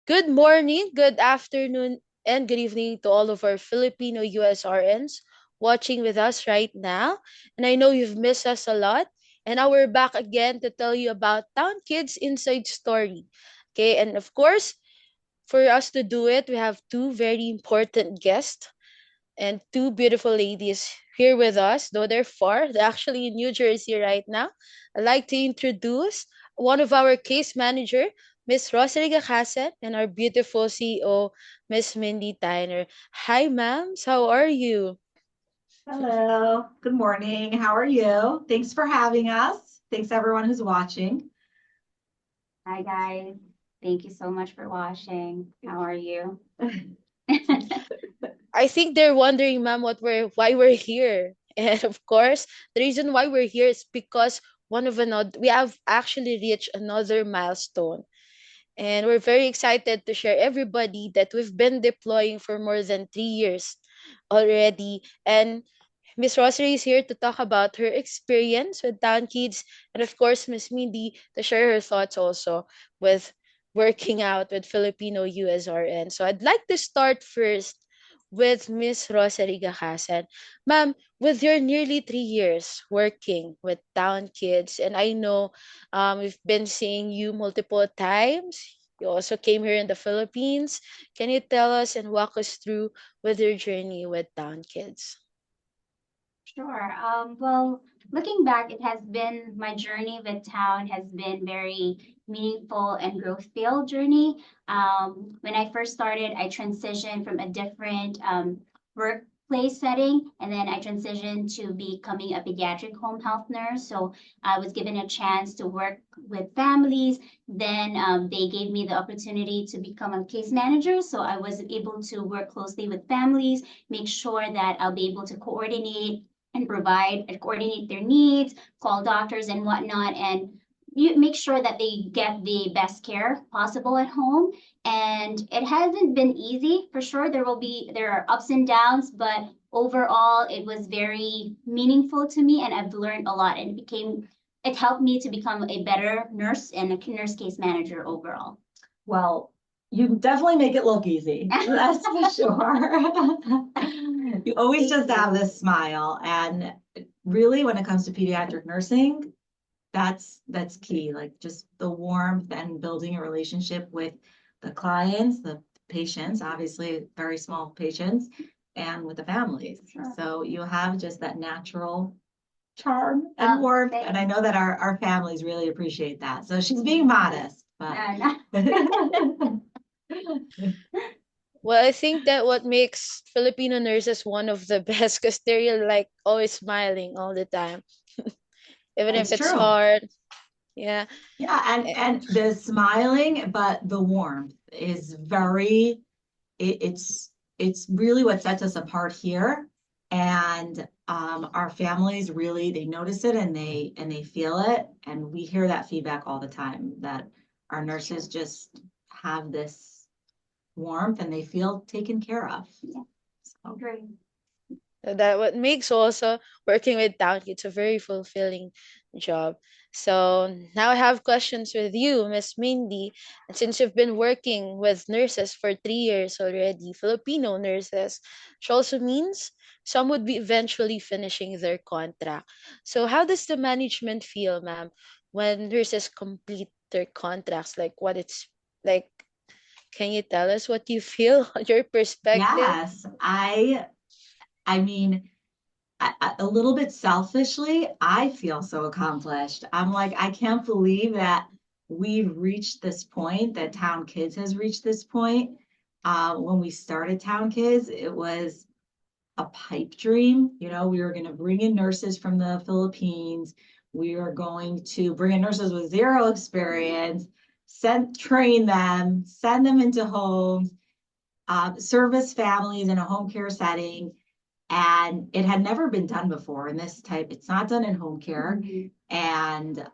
Good morning, good afternoon, and good evening to all of our Filipino USRNs watching with us right now. And I know you've missed us a lot. And now we're back again to tell you about Town Kids Inside Story. Okay, and of course, for us to do it, we have two very important guests and two beautiful ladies here with us, though they're far. They're actually in New Jersey right now. I'd like to introduce one of our case manager, Miss Rosarie, and our beautiful CEO, Miss Mindy Tyner. Hi, ma'ams. How are you? Hello, good morning. How are you? Thanks for having us. Thanks everyone who's watching. Hi guys, thank you so much for watching. How are you? I think they're wondering, ma'am, why we're here. And of course, the reason why we're here is because we have actually reached another milestone. And we're very excited to share everybody that we've been deploying for more than 3 years already. And Miss Rosarie is here to talk about her experience with Town Kids, and of course, Miss Mindy to share her thoughts also with working out with Filipino USRN. So I'd like to start first with Miss Rosarie Gahasan. Ma'am, with your nearly 3 years working with Town Kids, and I know we've been seeing you multiple times. You also came here in the Philippines. Can you tell us and walk us through with your journey with Town Kids? Sure. Well, looking back, it has been my journey with town has been very meaningful and growth filled journey. When I first started, I transitioned from a different workplace setting, and then I transitioned to becoming a pediatric home health nurse. So I was given a chance to work with families. Then they gave me the opportunity to become a case manager. So I was able to work closely with families, make sure that I'll be able to coordinate and provide and coordinate their needs, call doctors and whatnot, and you make sure that they get the best care possible at home. And it hasn't been easy for sure. There are ups and downs, but overall it was very meaningful to me and I've learned a lot and it helped me to become a better nurse and a nurse case manager overall. Well, you definitely make it look easy. That's for sure. You always just have this smile. And really, when it comes to pediatric nursing, that's key. Like just the warmth and building a relationship with the clients, the patients, obviously very small patients, and with the families. Sure. So you have just that natural charm and warmth. And I know that our families really appreciate that. So she's being modest, but Well, I think that what makes Filipino nurses one of the best because they're really, like always smiling all the time, even if it's it's true. hard. Yeah. Yeah, and the smiling, but the warmth is very it's really what sets us apart here. And our families really they notice it and they feel it. And we hear that feedback all the time that our nurses just have this warmth and they feel taken care of. Yeah, So, great. So that what makes also working with Town Kids a very fulfilling job. So now I have questions with you, Miss Mindy. And since you've been working with nurses for 3 years already, Filipino nurses, which also means some would be eventually finishing their contract. So how does the management feel, ma'am, when nurses complete their contracts? Like what it's like? Can you tell us what you feel on your perspective? yes, I mean, a little bit selfishly, I feel so accomplished. I'm like, I can't believe that we've reached this point, that Town Kids has reached this point. When we started Town Kids, it was a pipe dream. You know, we were going to bring in nurses from the Philippines. We were going to bring in nurses with zero experience, train them, send them into homes, service families in a home care setting, and it had never been done before in this type. It's not done in home care, and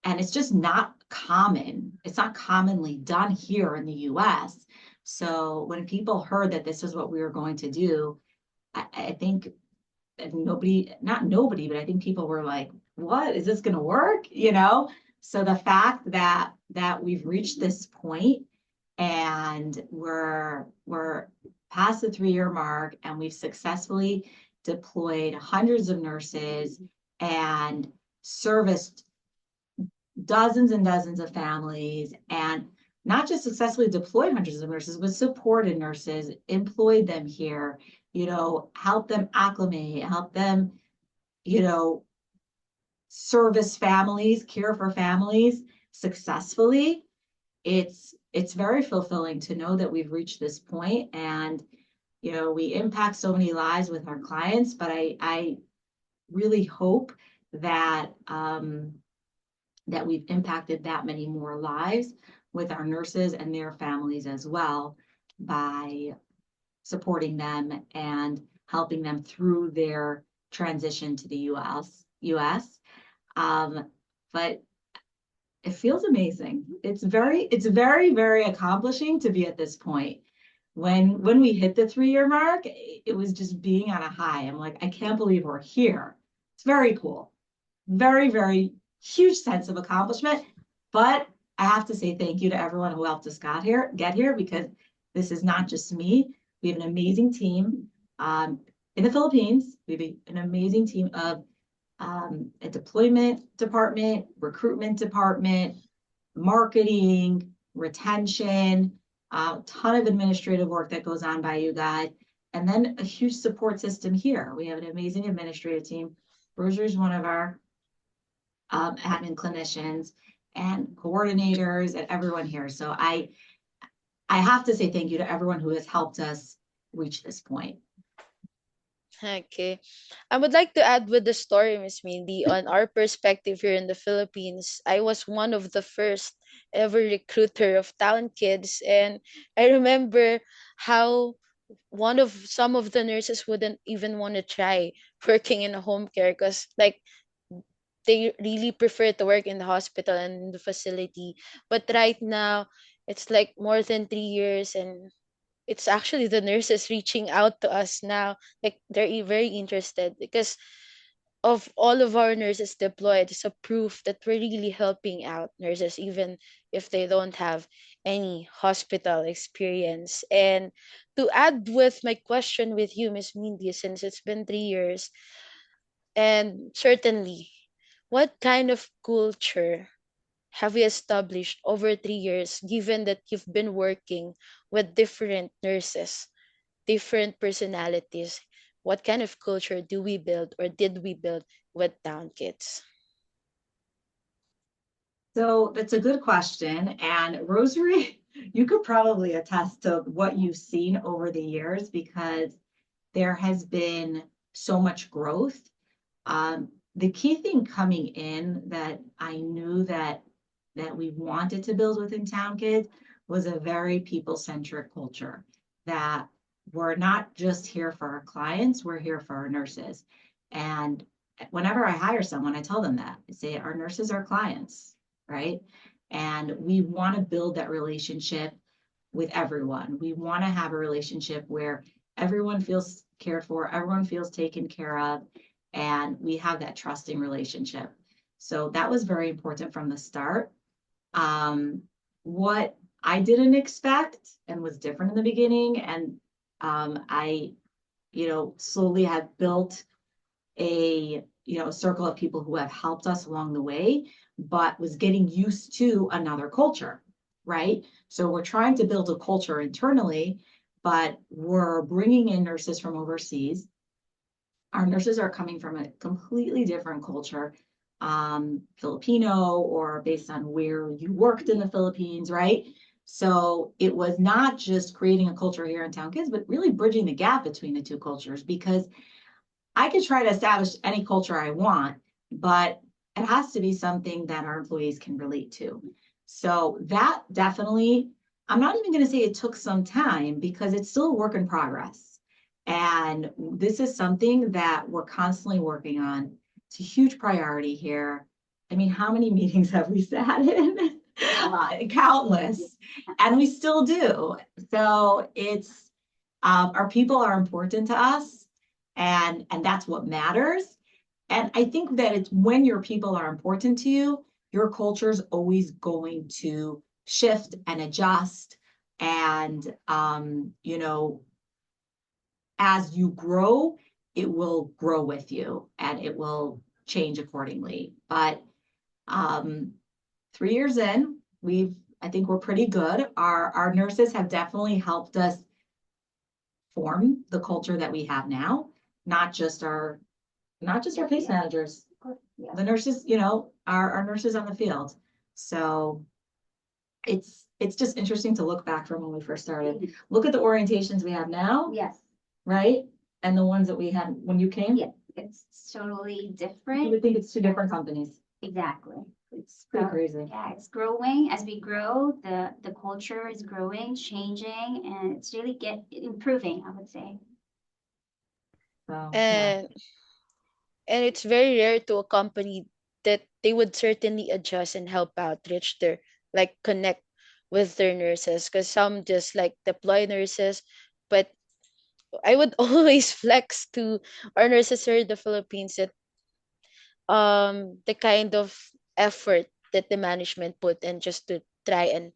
it's just not common. It's not commonly done here in the U.S. So when people heard that this was what we were going to do, I think nobody, not nobody, but I think people were like, "What is this going to work?" You know. So the fact that we've reached this point and we're past the 3-year mark, and we've successfully deployed hundreds of nurses and serviced dozens and dozens of families, and not just successfully deployed hundreds of nurses, but supported nurses, employed them here, help them acclimate, help them, service families, care for families successfully. It's very fulfilling to know that we've reached this point, and we impact so many lives with our clients, but I really hope that that we've impacted that many more lives with our nurses and their families as well, by supporting them and helping them through their transition to the US. But it feels amazing. It's very, very accomplishing to be at this point. When we hit the 3-year mark, it was just being on a high. I'm like, I can't believe we're here. It's very cool. Very, very huge sense of accomplishment. But I have to say thank you to everyone who helped us get here, because this is not just me. We have an amazing team in the Philippines. We have an amazing team of a deployment department, recruitment department, marketing, retention, a ton of administrative work that goes on by you guys, and then a huge support system here. We have an amazing administrative team. Rosarie is one of our admin clinicians and coordinators and everyone here. So I have to say thank you to everyone who has helped us reach this point. Okay. I would like to add with the story, Miss Mindy, on our perspective here in the Philippines. I was one of the first ever recruiter of Towne Kids, and I remember how some of the nurses wouldn't even want to try working in a home care, because like they really prefer to work in the hospital and in the facility. But right now, it's like more than 3 years, and it's actually the nurses reaching out to us now. Like they're very interested, because of all of our nurses deployed, it's a proof that we're really helping out nurses, even if they don't have any hospital experience. And to add with my question with you, Miss Mindy, since it's been 3 years, and certainly, what kind of culture have you established over 3 years, given that you've been working with different nurses, different personalities? What kind of culture do we build, or did we build with Towne Kids? So that's a good question. And Rosarie, you could probably attest to what you've seen over the years, because there has been so much growth. The key thing coming in that I knew that we wanted to build within Towne Kids was a very people-centric culture, that we're not just here for our clients, we're here for our nurses. And whenever I hire someone, I tell them that. I say, our nurses are clients, right? And we want to build that relationship with everyone. We want to have a relationship where everyone feels cared for, everyone feels taken care of, and we have that trusting relationship. So that was very important from the start. What I didn't expect and was different in the beginning, and I, slowly have built a circle of people who have helped us along the way, but was getting used to another culture, right? So we're trying to build a culture internally, but we're bringing in nurses from overseas. Our nurses are coming from a completely different culture, Filipino, or based on where you worked in the Philippines, right? So it was not just creating a culture here in Towne Kids, but really bridging the gap between the two cultures, because I could try to establish any culture I want, but it has to be something that our employees can relate to. So that definitely, I'm not even going to say it took some time, because it's still a work in progress. And this is something that we're constantly working on. It's a huge priority here. I mean, how many meetings have we sat in? Countless. And we still do. So it's, our people are important to us, and that's what matters. And I think that it's when your people are important to you, your culture is always going to shift and adjust. And, as you grow, it will grow with you and it will change accordingly. But um, 3 years in, I think we're pretty good. Our nurses have definitely helped us form the culture that we have now, not just our case managers, Yeah. the nurses, our nurses on the field. So it's just interesting to look back from when we first started. Look at the orientations we have now, Yes. right? And the ones that we had when you came. Yeah, it's totally You different. would think it's two different companies. Exactly. It's pretty crazy. Yeah, it's growing. As we grow, the culture is growing, changing, and it's really improving, I would say. So yeah. And it's very rare to a company that they would certainly adjust and help out reach their, like, connect with their nurses, because some just like deploy nurses. But I would always flex to our nurses here in the Philippines that the kind of effort that the management put in just to try and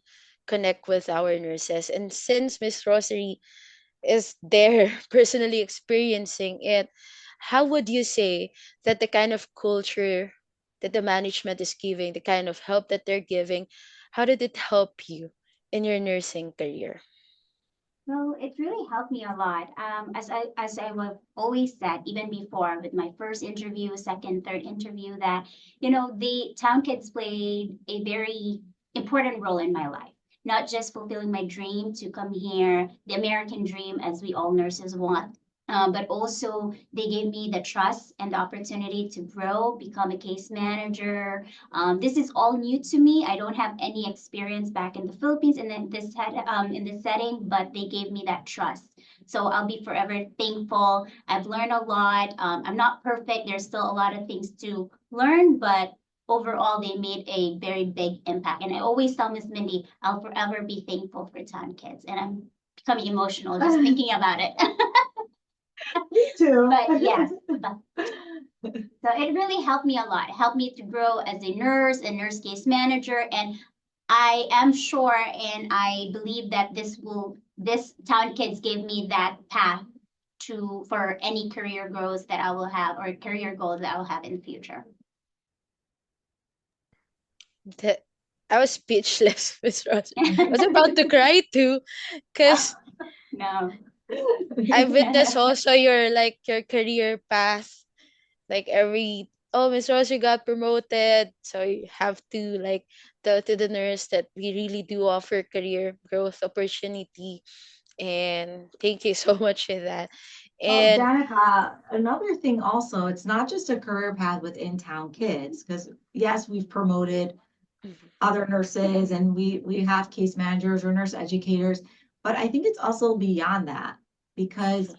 connect with our nurses. And since Miss Rosarie is there personally experiencing it, how would you say that the kind of culture that the management is giving, the kind of help that they're giving, how did it help you in your nursing career? Well, it really helped me a lot. As I have always said, even before with my first interview, second, third interview, that the Town Kids played a very important role in my life. Not just fulfilling my dream to come here, the American dream, as we all nurses want, but also they gave me the trust and the opportunity to grow, become a case manager. This is all new to me. I don't have any experience back in the Philippines and in this setting, but they gave me that trust. So I'll be forever thankful. I've learned a lot. I'm not perfect. There's still a lot of things to learn, but overall, they made a very big impact. And I always tell Miss Mindy, I'll forever be thankful for Towne Kids. And I'm becoming emotional just thinking about it. Me too. But yes, so it really helped me a lot. It helped me to grow as a nurse case manager, and I am sure and I believe that this Town Kids gave me that path to for any career growth that I will have or career goals that I will have in the future. That I was speechless, Miss Rosarie. I was about to cry too, because No. I witnessed also your career path. Like every, oh, Miss Rosie got promoted, so you have to like tell to the nurse that we really do offer career growth opportunity. And thank you so much for that. Well, And Danica, another thing also, it's not just a career path within Town Kids, because yes, we've promoted other nurses and we have case managers or nurse educators, but I think it's also beyond that because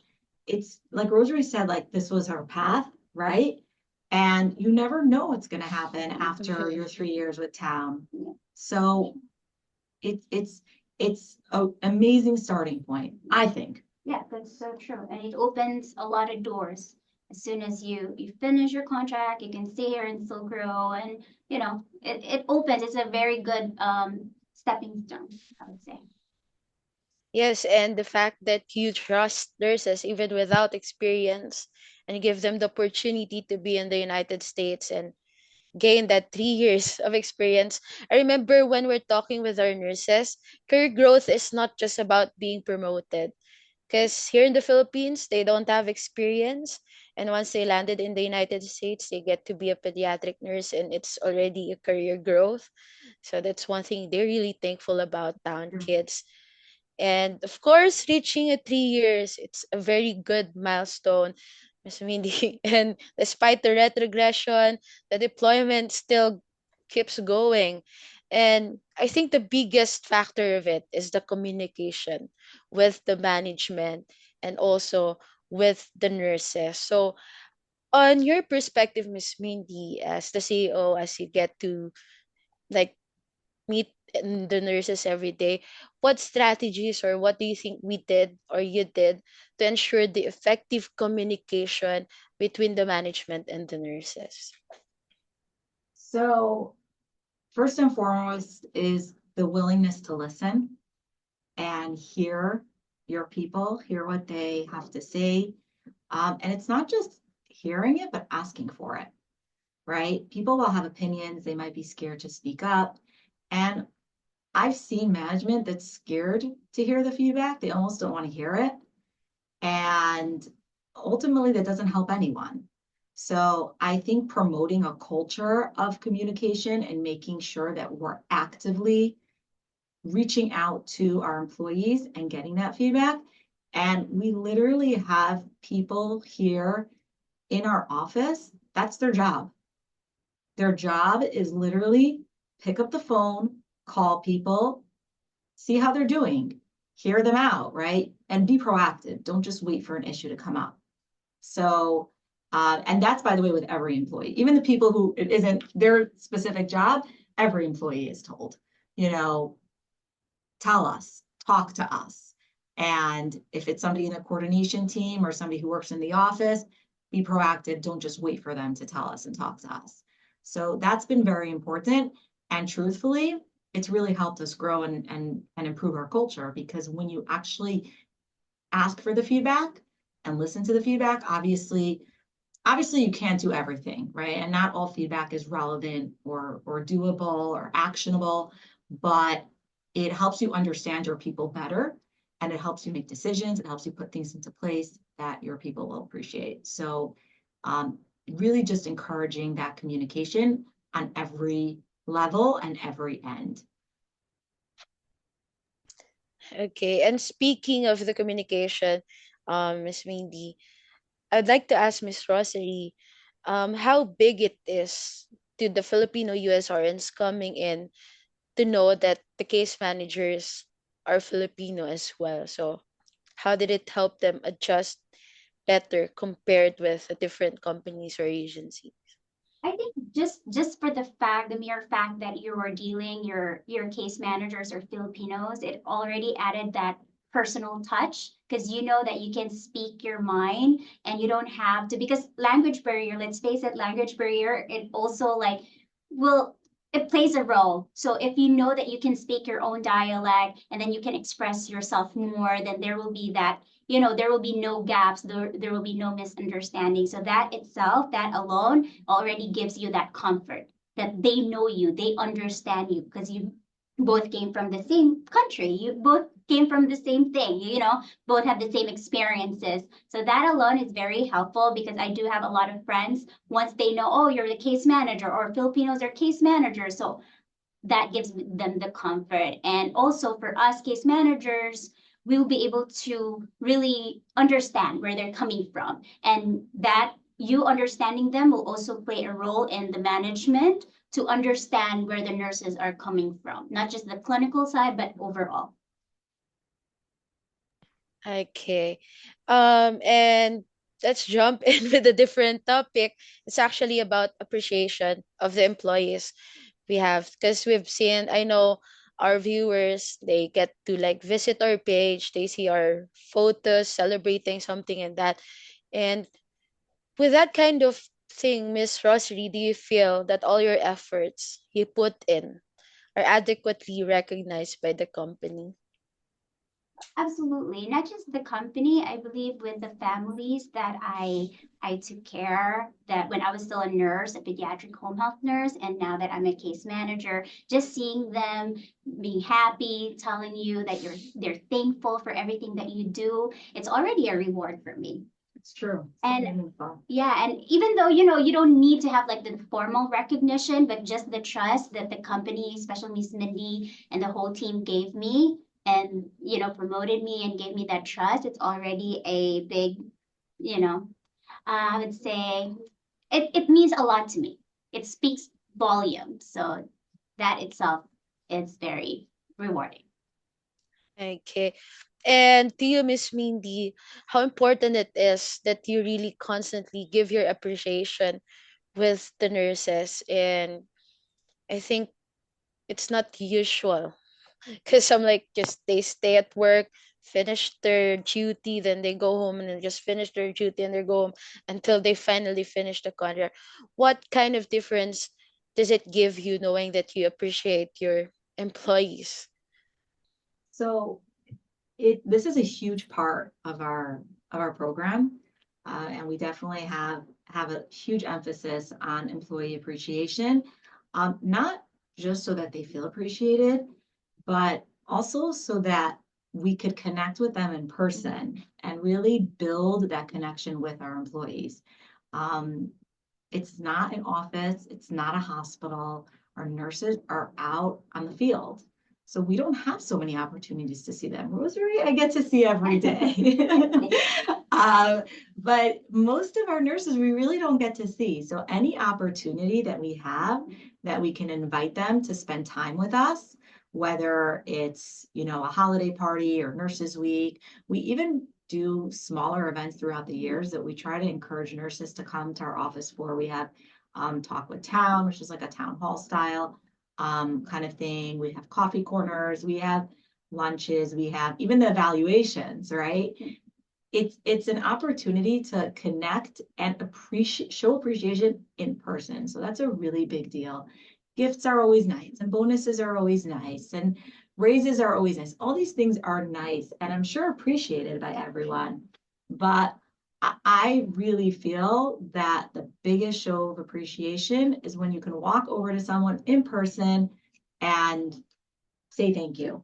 it's like Rosarie said, like this was her path, right? And you never know what's going to happen after your 3 years with Town. So it's an amazing starting point, I think. Yeah, that's so true. And it opens a lot of doors. As soon as you finish your contract, you can stay here and still grow. And it opens. It's a very good stepping stone, I would say. yes, and the fact that you trust nurses even without experience and give them the opportunity to be in the United States and gain that 3 years of experience. I remember when we're talking with our nurses, career growth is not just about being promoted. Because here in the Philippines, they don't have experience. And once they landed in the United States, they get to be a pediatric nurse, and it's already a career growth. So that's one thing they're really thankful about Town Kids. And of course, reaching a 3 years, it's a very good milestone, Ms. Mindy. And despite the retrogression, the deployment still keeps going. And I think the biggest factor of it is the communication with the management and also with the nurses. So, on your perspective, Ms. Mindy, as the CEO, as you get to like meet the nurses every day, what strategies or what do you think we did or you did to ensure the effective communication between the management and the nurses? So first and foremost is the willingness to listen. and hear your people, hear what they have to say. And it's not just hearing it, but asking for it, right? People will have opinions, they might be scared to speak up. And I've seen management that's scared to hear the feedback, they almost don't want to hear it. And ultimately, that doesn't help anyone. So I think promoting a culture of communication and making sure that we're actively reaching out to our employees and getting that feedback. And we literally have people here in our office, that's their job. Their job is literally pick up the phone, call people, see how they're doing, hear them out, right? And be proactive. Don't just wait for an issue to come up. So, and that's by the way with every employee, even the people who it isn't their specific job, every employee is told, you know, tell us, talk to us. And if it's somebody in the coordination team or somebody who works in the office, be proactive. Don't just wait for them to tell us and talk to us. So that's been very important. And truthfully, it's really helped us grow and improve our culture because when you actually ask for the feedback and listen to the feedback, obviously you can't do everything, right? And not all feedback is relevant or doable or actionable, but it helps you understand your people better and it helps you make decisions. It helps you put things into place that your people will appreciate. So um, really just encouraging that communication on every level and every end. Okay, and speaking of the communication, Miss Mindy, I'd like to ask Miss Rosarie, how big it is to the Filipino USRNs coming in to know that the case managers are Filipino as well. So how did it help them adjust better compared with the different companies or agencies? I think just for the mere fact that you are dealing your case managers are Filipinos, it already added that personal touch because you know that you can speak your mind and you don't have to because language barrier, let's face it, language barrier, it also like will it plays a role. So if you know that you can speak your own dialect and then you can express yourself more, then there will be that there will be no gaps, there will be no misunderstanding. So that itself, that alone already gives you that comfort that they know you, they understand you because you both came from the same country, you both came from the same thing, both have the same experiences. So that alone is very helpful because I do have a lot of friends, once they know, oh, you're the case manager or Filipinos are case managers. So that gives them the comfort. And also for us case managers, we will be able to really understand where they're coming from. And that you understanding them will also play a role in the management to understand where the nurses are coming from, not just the clinical side, but overall. Okay. And let's jump in with a different topic. It's actually about appreciation of the employees we have because we've seen, I know our viewers, they get to like visit our page, they see our photos celebrating something and that. And with that kind of thing, Miss Rosarie, do you feel that all your efforts you put in are adequately recognized by the company? Absolutely. Not just the company, I believe with the families that I took care that when I was still a nurse, a pediatric home health nurse, and now that I'm a case manager, just seeing them being happy, telling you that they're thankful for everything that you do, it's already a reward for me. It's true. It's And meaningful. yeah, and even though you don't need to have like the formal recognition, but just the trust that the company, especially Miss Mindy and the whole team gave me and promoted me and gave me that trust, it's already a big, you know, I would say it means a lot to me. It speaks volumes. So that itself is very rewarding. Okay. And to you, Miss Mindy, how important it is that you really constantly give your appreciation with the nurses. And I think it's not usual because some like just they stay at work, finish their duty, then they go home and then just finish their duty and they go home until they finally finish the contract. What kind of difference does it give you knowing that you appreciate your employees? So this is a huge part of our program. And we definitely have a huge emphasis on employee appreciation. Not just so that they feel appreciated, but also so that we could connect with them in person and really build that connection with our employees. Um, it's not an office, it's not a hospital. Our nurses are out on the field. So we don't have so many opportunities to see them. Rosarie, I get to see every day. But most of our nurses, we really don't get to see. So any opportunity that we have that we can invite them to spend time with us, whether it's, a holiday party or nurses week, we even do smaller events throughout the years that we try to encourage nurses to come to our office for. We have Talk with Town, which is like a town hall style kind of thing. We have coffee corners, we have lunches, we have even the evaluations, right? It's an opportunity to connect and show appreciation in person. So that's a really big deal. Gifts are always nice, and bonuses are always nice, and raises are always nice. All these things are nice, and I'm sure appreciated by everyone. But I really feel that the biggest show of appreciation is when you can walk over to someone in person and say thank you.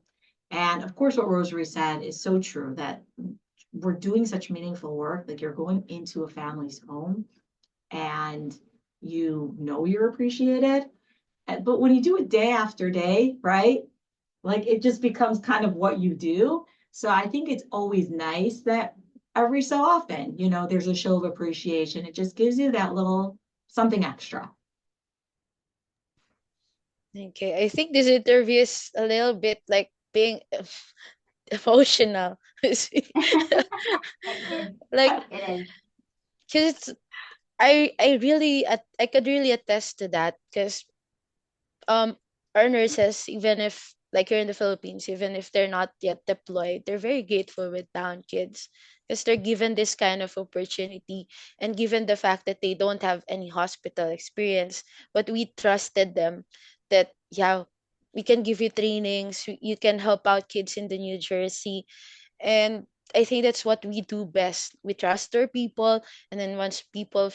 And of course, what Rosarie said is so true, that we're doing such meaningful work. Like, you're going into a family's home and you're appreciated. But when you do it day after day, right? Like, it just becomes kind of what you do. So I think it's always nice that every so often, there's a show of appreciation. It just gives you that little something extra. Okay, I think this interview is a little bit like being emotional. Like, It is. because I could really attest to that, because our nurses, even if like here in the Philippines, even if they're not yet deployed, they're very grateful with Towne Kids, because they're given this kind of opportunity, and given the fact that they don't have any hospital experience, but we trusted them that, yeah, we can give you trainings, you can help out kids in the New Jersey. And I think that's what we do best. We trust our people, and then once people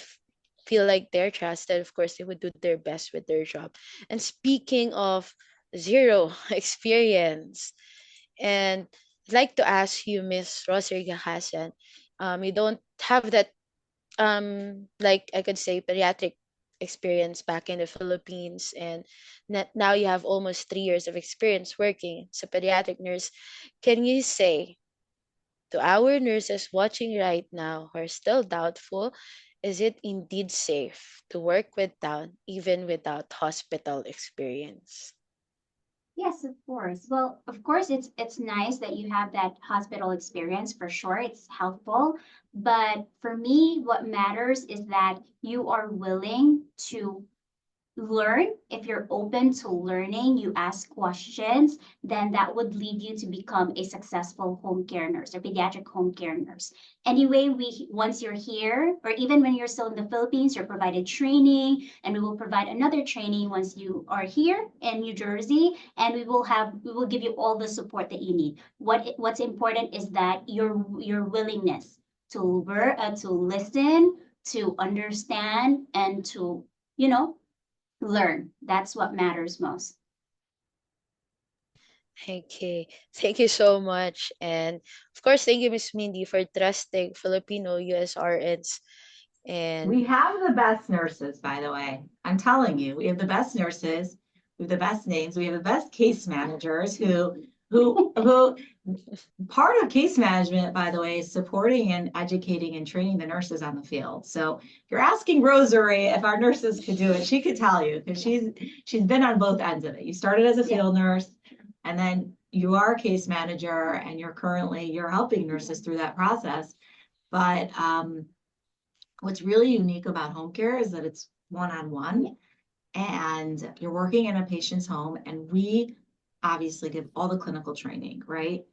feel like they're trusted, of course they would do their best with their job. And speaking of zero experience, and I'd like to ask you, Miss Rosarie Hassan, you don't have that, like I could say, pediatric experience back in the Philippines, and now you have almost 3 years of experience working as a pediatric nurse. Can you say to our nurses watching right now who are still doubtful, is it indeed safe to work with Towne even without hospital experience? Yes, of course. Well, of course, it's nice that you have that hospital experience for sure. It's helpful. But for me, what matters is that you are willing to learn. If you're open to learning, you ask questions, then that would lead you to become a successful home care nurse or pediatric home care nurse. Anyway, we once you're here, or even when you're still in the Philippines, you're provided training, and we will provide another training once you are here in New Jersey, and we will give you all the support that you need. What's important is that your willingness to listen, to understand, and to you know learn. That's what matters most. Okay, thank you so much. And of course, thank you, Miss Mindy, for trusting Filipino USRNs. And We have the best nurses, by the way. I'm telling you, we have the best nurses, we have the best names, we have the best case managers who part of case management, by the way, is supporting and educating and training the nurses on the field. So if you're asking Rosarie if our nurses could do it, she could tell you, because she's been on both ends of it. You started as a field nurse, and then you are a case manager, and you're helping nurses through that process. But what's really unique about home care is that it's one-on-one, and you're working in a patient's home, and we obviously give all the clinical training, right?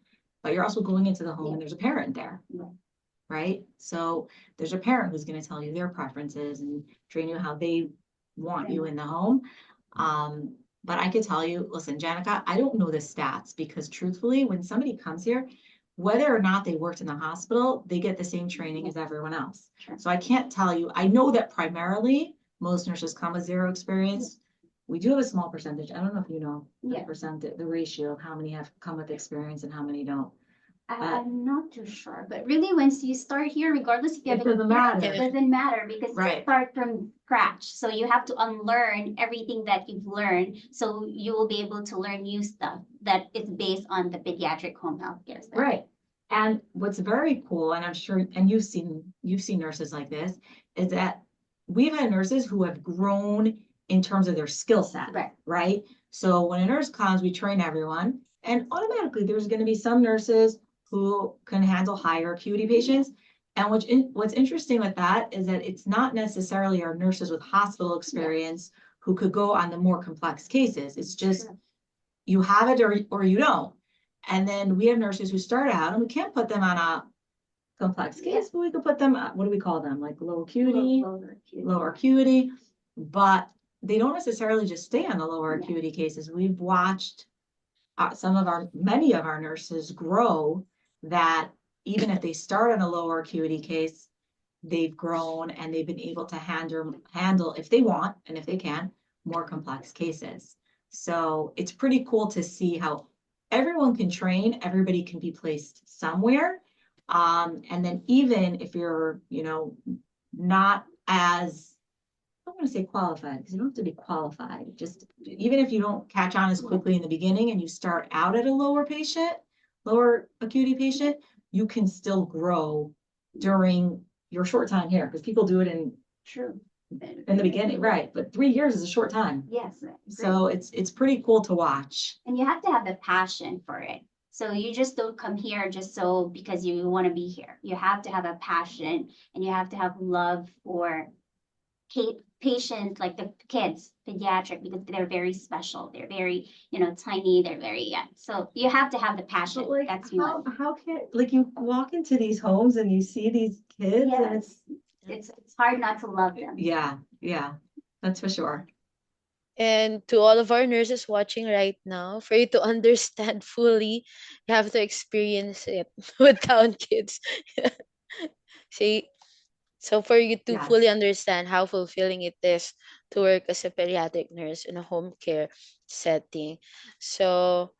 But you're also going into the home and there's a parent there, right? So there's a parent who's going to tell you their preferences and train you how they want you in the home. But I could tell you, listen, Janica, I don't know the stats, because truthfully, when somebody comes here, whether or not they worked in the hospital, they get the same training as everyone else. Sure. So I can't tell you, I know that primarily most nurses come with zero experience. We do have a small percentage. I don't know if you know the Yeah. percent, the ratio of how many have come with experience and how many don't. I'm not too sure, but really, once you start here, regardless if you have It doesn't experience, matter. it doesn't matter because you Right. start from scratch. So you have to unlearn everything that you've learned, so you will be able to learn new stuff that is based on the pediatric home health care center. Right. And what's very cool, and I'm sure, and you've seen nurses like this, is that we've had nurses who have grown in terms of their skill set. Right. Right. So when a nurse comes, we train everyone, and automatically there's going to be some nurses who can handle higher acuity patients. And what's interesting with that is that it's not necessarily our nurses with hospital experience who could go on the more complex cases. It's just Sure. you have it or you don't. And then we have nurses who start out, and we can't put them on a complex case, but we could put them, what do we call them? Like low acuity, lower acuity, but they don't necessarily just stay on the lower Yeah. acuity cases. We've watched many of our nurses grow that even if they start on a lower acuity case, they've grown and they've been able to handle if they want and if they can, more complex cases. So it's pretty cool to see how everyone can train, everybody can be placed somewhere. And then even if you're, not as, I don't want to say qualified, because you don't have to be qualified. Just even if you don't catch on as quickly in the beginning and you start out at a lower acuity patient, you can still grow during your short time here, because people do it True. in the beginning, right? But 3 years is a short time. Yes. So it's pretty cool to watch. And you have to have the passion for it. So you just don't come here just so because you want to be here. You have to have a passion and you have to have love for patients, like the kids, pediatric, because they're very special. They're very, tiny. They're very, yeah. So you have to have the passion. But like, That's how one. how can like you walk into these homes and you see these kids and It's hard not to love them. yeah, that's for sure. And to all of our nurses watching right now, for you to understand fully, you have to experience it with Town Kids. See, so for you to fully Yes. understand how fulfilling it is to work as a pediatric nurse in a home care setting. So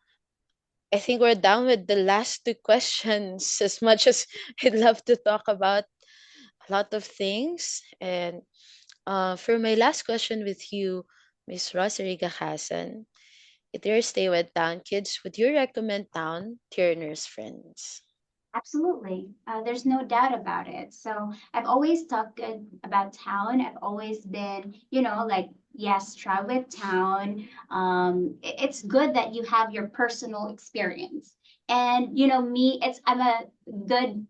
I think we're done with the last two questions. As much as I'd love to talk about a lot of things. And for my last question with you, Miss Rosarie Gahasan, if you stay with Town Kids, would you recommend Town to your nurse friends? Absolutely. There's no doubt about it. So I've always talked good about Town. I've always been, like, yes, try with Town. It's good that you have your personal experience. And, me, I'm a good,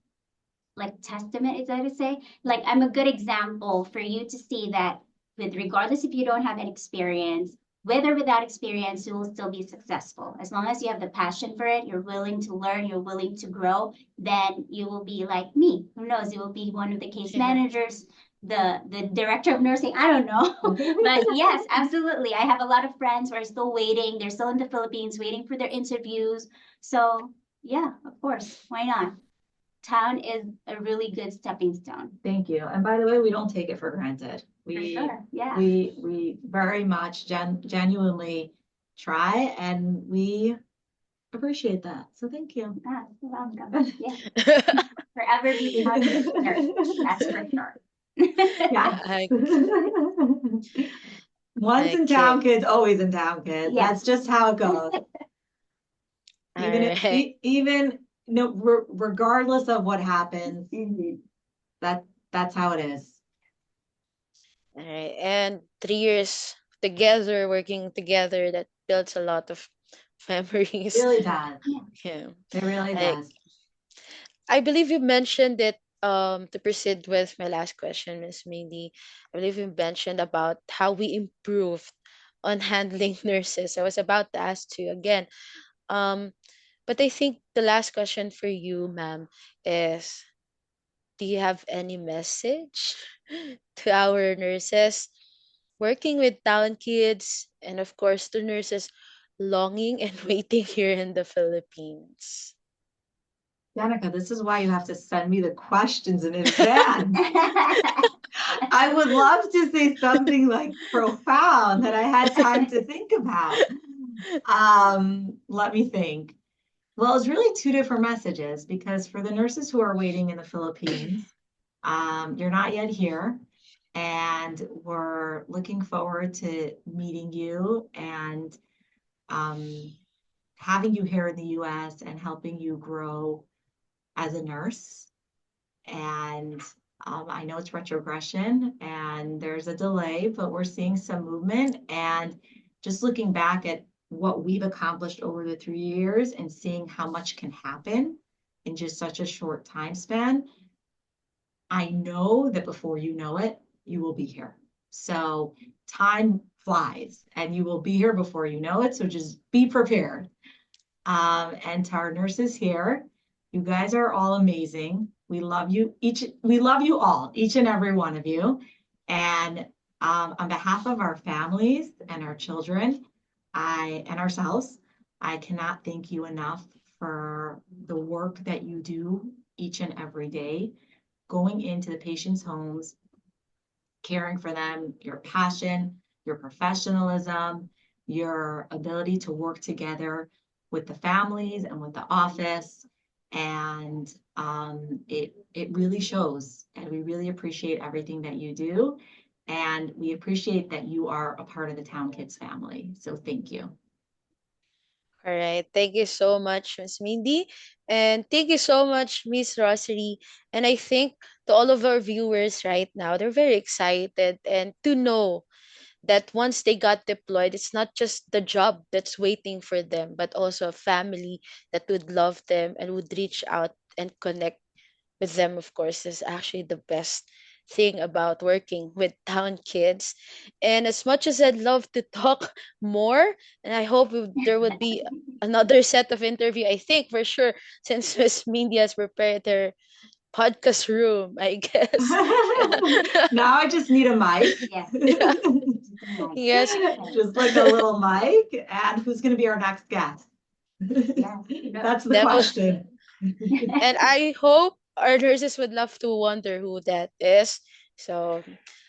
like, testament, is that to say? Like, I'm a good example for you to see that with regardless if you don't have an experience, with or without experience, you will still be successful. As long as you have the passion for it, you're willing to learn, you're willing to grow, then you will be like me. Who knows? You will be one of the case Yeah. managers, the director of nursing. I don't know. But yes, absolutely. I have a lot of friends who are still waiting. They're still in the Philippines waiting for their interviews. So yeah, of course. Why not? Town is a really good stepping stone. Thank you. And by the way, we don't take it for granted. We For sure. Yeah. we very much genuinely try and we appreciate that. So thank you. Ah, you're welcome. Yeah. Forever be proud of nurse. That's for sure. Yes. I- Once in okay. town kids, always in town kids. Yeah. That's just how it goes. All Even if right. even no regardless of what happens, Mhm. that's how it is. All right. And 3 years together, working together, that builds a lot of It memories. really does. Yeah. It really Like, does. I believe you mentioned it to proceed with my last question, Miss Mindy. I believe you mentioned about how we improved on handling nurses. I was about to ask you again. Um, but I think the last question for you, ma'am, is do you have any message to our nurses working with Town Kids and of course to nurses longing and waiting here in the Philippines? Danica, this is why you have to send me the questions in advance. I would love to say something like profound that I had time to think about. Let me think. Well, it's really two different messages because for the nurses who are waiting in the Philippines, you're not yet here. And we're looking forward to meeting you and um, having you here in the US and helping you grow as a nurse. And I know it's retrogression and there's a delay, but we're seeing some movement. And just looking back at what we've accomplished over the 3 years and seeing how much can happen in just such a short time span, I know that before you know it, you will be here. So time flies and you will be here before you know it. So just be prepared. And to our nurses here, you guys are all amazing. We love you each. We love you all, each and every one of you. And on behalf of our families and our children, and ourselves, I cannot thank you enough for the work that you do each and every day, going into the patients' homes, caring for them, your passion, your professionalism, your ability to work together with the families and with the office. And it really shows. And we really appreciate everything that you do. And we appreciate that you are a part of the Towne Kids family. So thank you. All right. Thank you so much, Miss Mindy. And thank you so much, Miss Rosarie. And I think to all of our viewers right now, they're very excited and to know that once they got deployed, it's not just the job that's waiting for them, but also a family that would love them and would reach out and connect with them. Of course, is actually the best thing about working with Town Kids. And as much as I'd love to talk more, and I hope there would be another set of interview, I think for sure, since Miss Mindy has prepared her podcast room, I guess. Now I just need a mic. Yes. Yeah. Right. Yes. Just like a little mic. And who's going to be our next guest? Yes. That's the That was, question. and I hope our nurses would love to wonder who that is. So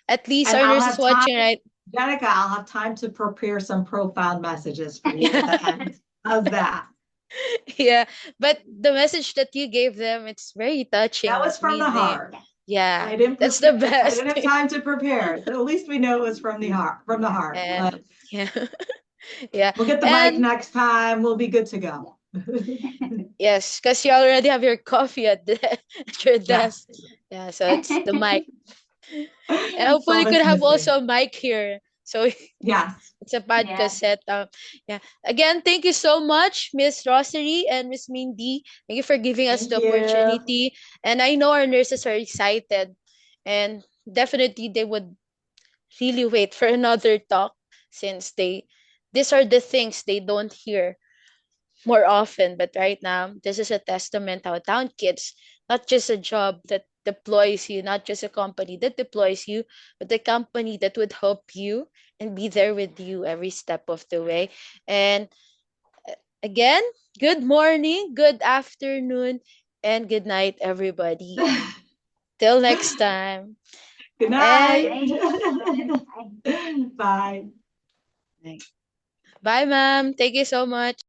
at least And our I'll nurses have time, watching, right? Janica, I'll have time to prepare some profound messages for you at Yeah. the end. How's that? Yeah. But the message that you gave them, it's very touching, That was Miss from the Mindy. heart. Yeah. I didn't That's the prepare. I best. didn't have time to prepare. So at least we know it was from the heart. From the heart. And But yeah. Yeah. we'll get the mic And next time. We'll be good to go. yes, because you already have your coffee at at your Yes. desk. Yeah, so it's the mic. And That's hopefully all we could that's have missing. also a mic here. So Yes. it's a podcast Yeah. setup. Yeah. Again, thank you so much, Miss Rosarie and Miss Mindy. Thank you for giving us Thank the you. opportunity. And I know our nurses are excited, and definitely they would really wait for another talk, since they these are the things they don't hear more often. But right now, this is a testament how Town Kids, not just a job that deploys you, not just a company that deploys you, but a company that would help you and be there with you every step of the way. And again, good morning, good afternoon, and good night, everybody. And till next time. Good And night. Thank you. Bye. Bye. bye, ma'am. Thank you so much.